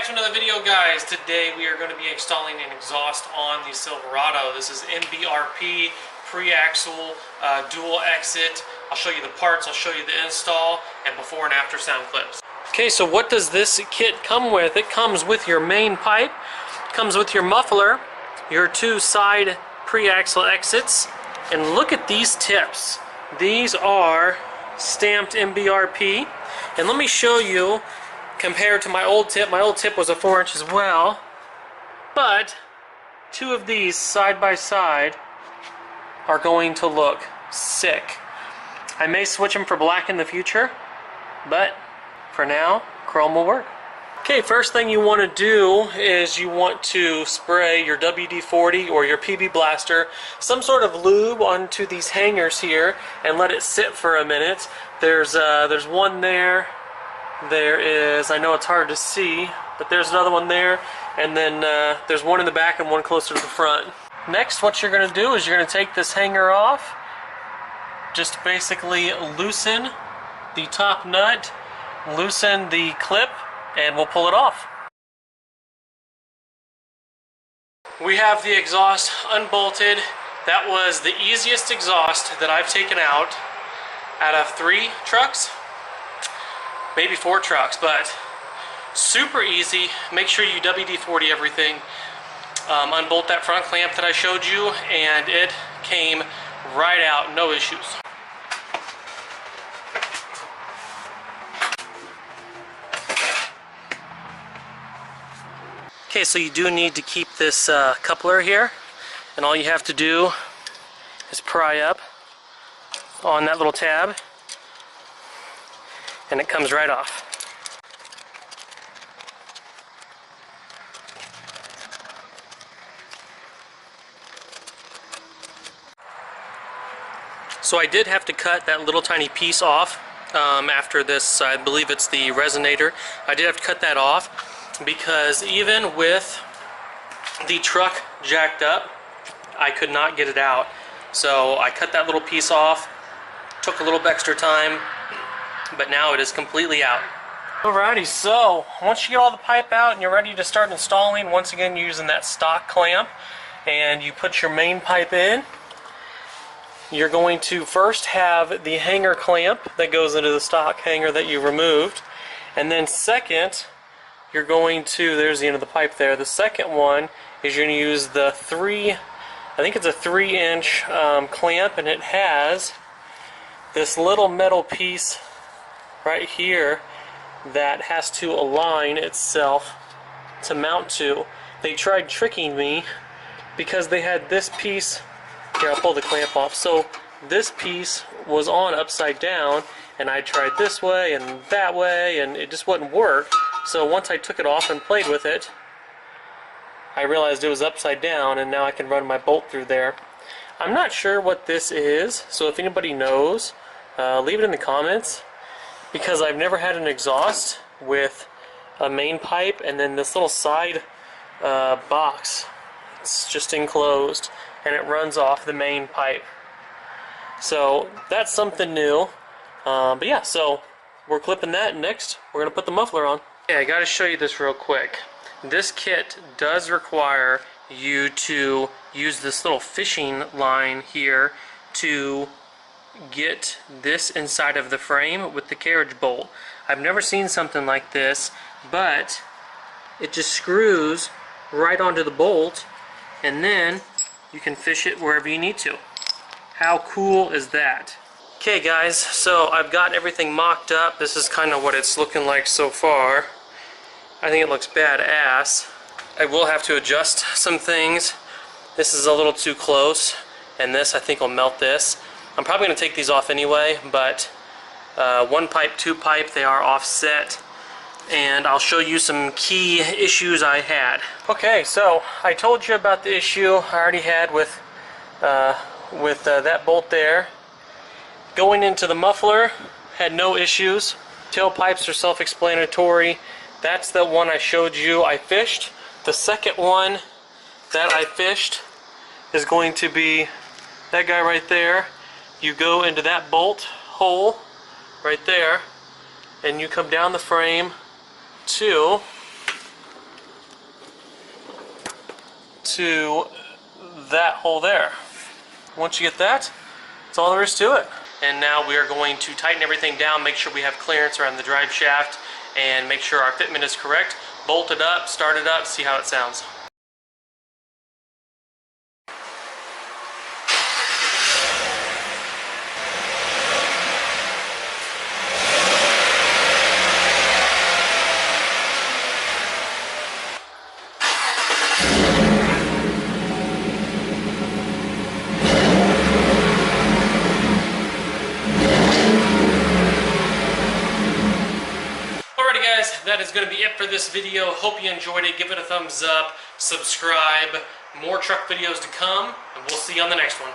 back to another video, guys. Today we are going to be installing an exhaust on the Silverado. This is MBRP, pre-axle, dual exit. I'll show you the parts, I'll show you the install, and before and after sound clips. Okay, so what does this kit come with? It comes with your main pipe, comes with your muffler, your two side pre-axle exits, and look at these tips. These are stamped MBRP, and let me show you compared to my old tip. My old tip was a 4-inch as well, but two of these side by side are going to look sick. I may switch them for black in the future, but for now, chrome will work. Okay, first thing you want to do is you want to spray your WD-40 or your PB Blaster, some sort of lube onto these hangers here, and let it sit for a minute. There's one there. There is, I know it's hard to see, but there's another one there, and then there's one in the back and one closer to the front. Next, what you're going to do is you're going to take this hanger off, just basically loosen the top nut, loosen the clip, and we'll pull it off. We have the exhaust unbolted. That was the easiest exhaust that I've taken out of 3 trucks. Maybe 4 trucks, but super easy. Make sure you WD-40 everything. Unbolt that front clamp that I showed you, and it came right out, no issues. Okay, so you do need to keep this coupler here, and all you have to do is pry up on that little tab, and it comes right off. So I did have to cut that little tiny piece off after this. I believe it's the resonator. I did have to cut that off because even with the truck jacked up, I could not get it out. So I cut that little piece off, took a little bit extra time, but now it is completely out. Alrighty, so once you get all the pipe out and you're ready to start installing, once again you're using that stock clamp, and you put your main pipe in. You're going to first have the hanger clamp that goes into the stock hanger that you removed, and then second you're going to, there's the end of the pipe there, the second one is you're going to use the I think it's a 3-inch clamp, and it has this little metal piece right here that has to align itself to mount to. They tried tricking me because they had this piece here. I'll pull the clamp off. So this piece was on upside down, and I tried this way and that way, and it just wouldn't work. So once I took it off and played with it, I realized it was upside down, and now I can run my bolt through there. I'm not sure what this is, so if anybody knows, leave it in the comments, because I've never had an exhaust with a main pipe and then this little side box. It's just enclosed, and it runs off the main pipe. So that's something new. But yeah, so we're clipping that, and next we're going to put the muffler on. Okay, I got to show you this real quick. This kit does require you to use this little fishing line here to get this inside of the frame with the carriage bolt. I've never seen something like this, but it just screws right onto the bolt, and then you can fish it wherever you need to. How cool is that? Okay guys, so I've got everything mocked up. This is kind of what it's looking like so far. I think it looks badass. I will have to adjust some things. This is a little too close, and this I think will melt this. I'm probably going to take these off anyway, but 1 pipe, 2 pipe, they are offset, and I'll show you some key issues I had. Okay, so I told you about the issue I already had with that bolt there. Going into the muffler, had no issues. Tailpipes are self-explanatory. That's the one I showed you I fished. The second one that I fished is going to be that guy right there. You go into that bolt hole right there, and you come down the frame to to that hole there. Once you get that, that's all there is to it. And now we are going to tighten everything down, make sure we have clearance around the drive shaft, and make sure our fitment is correct. Bolt it up, start it up, see how it sounds. Guys, that is going to be it for this video. Hope you enjoyed it. Give it a thumbs up, subscribe, more truck videos to come, and we'll see you on the next one.